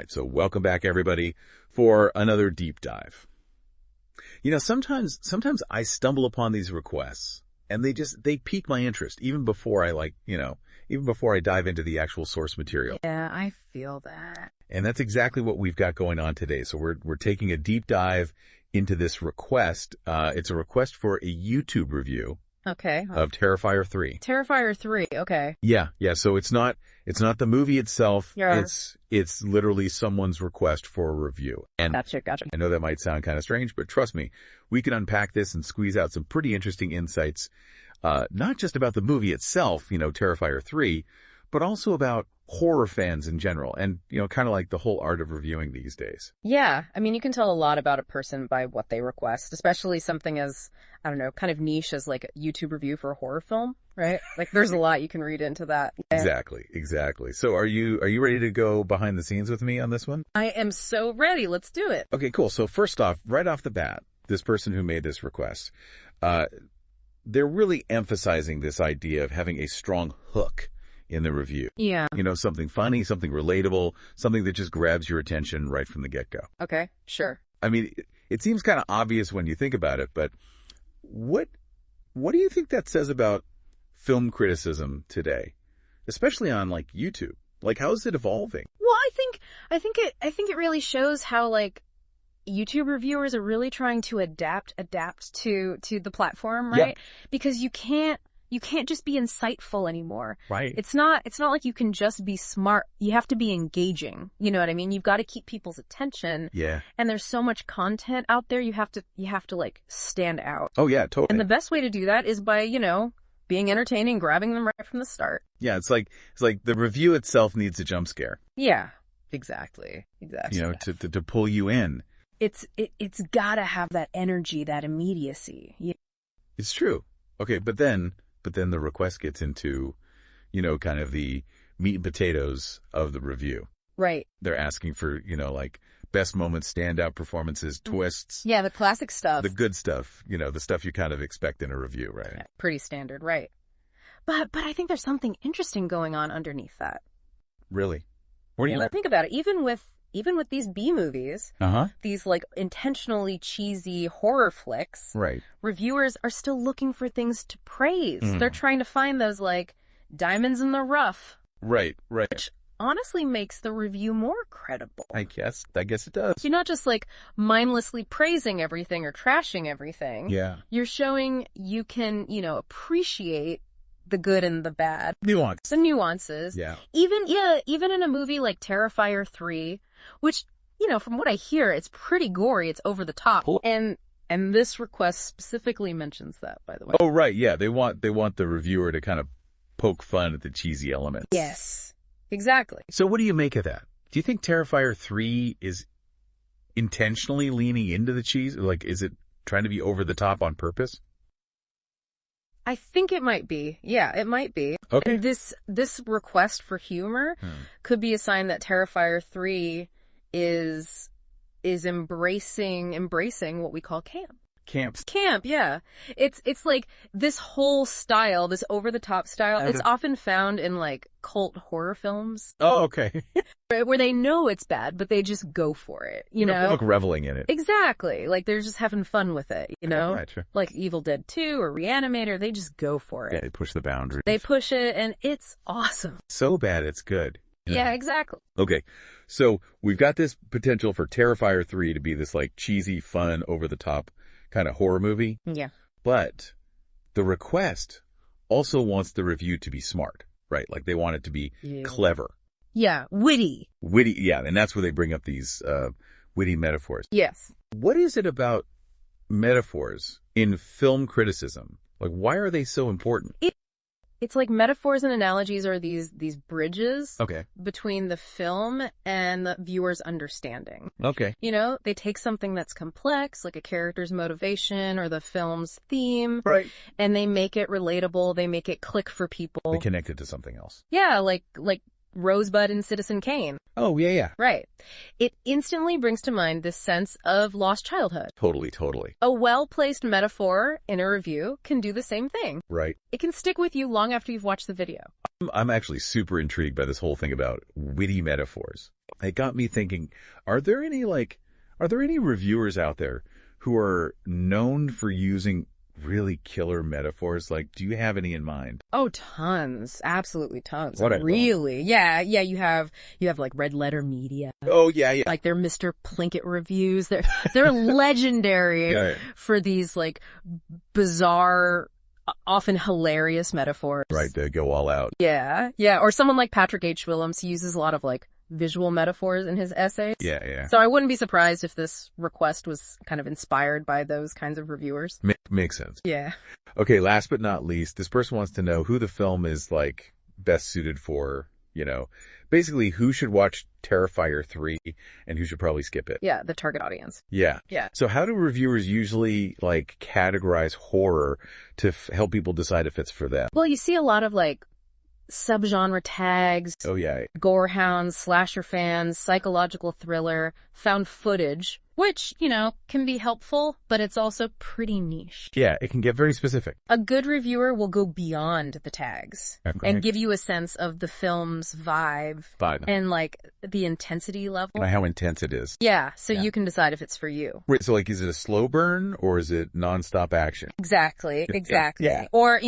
Right, so welcome back, everybody, for another deep dive. You know, sometimes I stumble upon these requests, and they pique my interest, even before even before I dive into the actual source material. Yeah, I feel that. And that's exactly what we've got going on today. So we're taking a deep dive into this request. It's a request for a YouTube review. Okay. Of Terrifier 3. Terrifier 3, okay. Yeah. So it's not the movie itself. Yeah. It's literally someone's request for a review. And Gotcha. I know that might sound kind of strange, but trust me, we can unpack this and squeeze out some pretty interesting insights, not just about the movie itself, Terrifier 3, but also about horror fans in general and, kind of like the whole art of reviewing these days. Yeah. I mean, you can tell a lot about a person by what they request, especially something as, I don't know, kind of niche as like a YouTube review for a horror film, right? Like there's a lot you can read into that. Yeah. Exactly. So are you ready to go behind the scenes with me on this one? I am so ready. Let's do it. Okay, cool. So first off, right off the bat, this person who made this request, they're really emphasizing this idea of having a strong hook in the review. Yeah. Something funny, something relatable, something that just grabs your attention right from the get-go. Okay, sure. I mean, it seems kind of obvious when you think about it, but what do you think that says about film criticism today, especially on like YouTube? Like, how is it evolving? Well, I think it really shows how like YouTube reviewers are really trying to adapt to the platform, right? Yeah. Because you can't just be insightful anymore. Right. It's not like you can just be smart. You have to be engaging. You know what I mean? You've got to keep people's attention. Yeah. And there's so much content out there. You have to like stand out. Oh yeah, totally. And the best way to do that is by, being entertaining, grabbing them right from the start. Yeah, it's like the review itself needs a jump scare. Yeah. Exactly. To pull you in. It's gotta have that energy, that immediacy. Yeah. It's true. Okay, but then the request gets into, kind of the meat and potatoes of the review. Right. They're asking for, like best moments, standout performances, twists. Yeah, the classic stuff. The good stuff, the stuff you kind of expect in a review, right? Yeah, pretty standard, right. But I think there's something interesting going on underneath that. Really? What do you think about it? Even with these B movies, Uh-huh. these like intentionally cheesy horror flicks, Right. reviewers are still looking for things to praise. They're trying to find those like diamonds in the rough. Right. Which honestly makes the review more credible. I guess it does. You're not just like mindlessly praising everything or trashing everything. Yeah. You're showing you can, appreciate the good and the bad. Nuance. The nuances. Yeah. Even in a movie like Terrifier 3, which, from what I hear, it's pretty gory. It's over the top. Cool. And this request specifically mentions that, by the way. Oh, right. Yeah. They want the reviewer to kind of poke fun at the cheesy elements. Yes. Exactly. So what do you make of that? Do you think Terrifier 3 is intentionally leaning into the cheese? Like, is it trying to be over the top on purpose? I think it might be. Yeah, it might be. Okay. And this request for humor could be a sign that Terrifier 3 is embracing what we call camp. Camp, yeah. It's like this whole style, this over-the-top style, it's often found in like cult horror films. Oh, okay. Where they know it's bad, but they just go for it, They look reveling in it. Exactly. Like they're just having fun with it, Right, sure. Like Evil Dead 2 or Reanimator, they just go for it. Yeah, they push the boundaries. They push it and it's awesome. So bad it's good. Yeah, exactly. Okay. So we've got this potential for Terrifier 3 to be this like cheesy, fun, over-the-top kind of horror movie. Yeah. But the request also wants the review to be smart, right? Like they want it to be clever. Yeah, witty. Yeah, and that's where they bring up these witty metaphors. Yes. What is it about metaphors in film criticism? Like, why are they so important? It's like metaphors and analogies are these bridges between the film and the viewer's understanding. Okay. They take something that's complex, like a character's motivation or the film's theme, Right. and they make it relatable. They make it click for people. They connect it to something else. Yeah, like Rosebud and Citizen Kane. Oh, yeah, yeah. Right. It instantly brings to mind this sense of lost childhood. Totally, totally. A well-placed metaphor in a review can do the same thing. Right. It can stick with you long after you've watched the video. I'm actually super intrigued by this whole thing about witty metaphors. It got me thinking, are there any reviewers out there who are known for using really killer metaphors? Like, do you have any in mind? Oh, tons. Absolutely tons. Whatever. Really? Yeah, you have like Red Letter Media. Oh, yeah, yeah. Like their Mr. Plinkett reviews. They're legendary Yeah. for these like bizarre, often hilarious metaphors. Right, they go all out. Yeah. Or someone like Patrick H. Willems, he uses a lot of like visual metaphors in his essays. Yeah. So I wouldn't be surprised if this request was kind of inspired by those kinds of reviewers. Makes sense. Yeah. Okay, last but not least, this person wants to know who the film is like best suited for, basically who should watch Terrifier 3 and who should probably skip it. Yeah, the target audience. Yeah. So how do reviewers usually like categorize horror to help people decide if it's for them? Well, you see a lot of like subgenre tags. Oh, yeah. Gore hounds, slasher fans, psychological thriller, found footage, which, can be helpful, but it's also pretty niche. Yeah, it can get very specific. A good reviewer will go beyond the tags and give you a sense of the film's vibe and like the intensity level. And how intense it is. Yeah, so you can decide if it's for you. Right, so like, is it a slow burn or is it nonstop action? Exactly. Yeah. Or,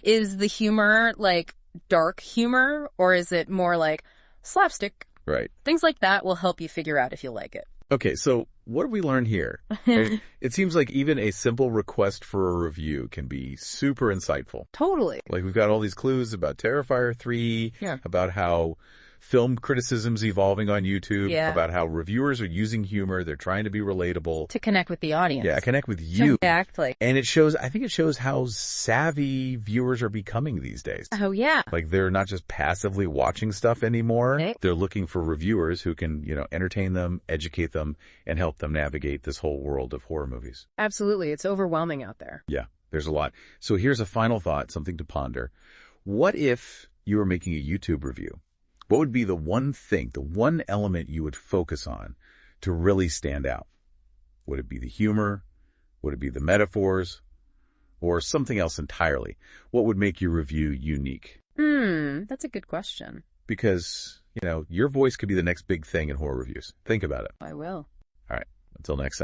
is the humor like dark humor or is it more like slapstick? Right. Things like that will help you figure out if you like it. Okay, so what do we learn here? It seems like even a simple request for a review can be super insightful. Totally. Like we've got all these clues about Terrifier 3, about how film criticism's evolving on YouTube, about how reviewers are using humor, they're trying to be relatable. To connect with the audience. Yeah, connect with you. Exactly. And I think it shows how savvy viewers are becoming these days. Oh, yeah. Like they're not just passively watching stuff anymore. Right. They're looking for reviewers who can, entertain them, educate them, and help them navigate this whole world of horror movies. Absolutely. It's overwhelming out there. Yeah, there's a lot. So here's a final thought, something to ponder. What if you were making a YouTube review? What would be the one thing, the one element you would focus on to really stand out? Would it be the humor? Would it be the metaphors? Or something else entirely? What would make your review unique? That's a good question. Because, your voice could be the next big thing in horror reviews. Think about it. I will. All right. Until next time.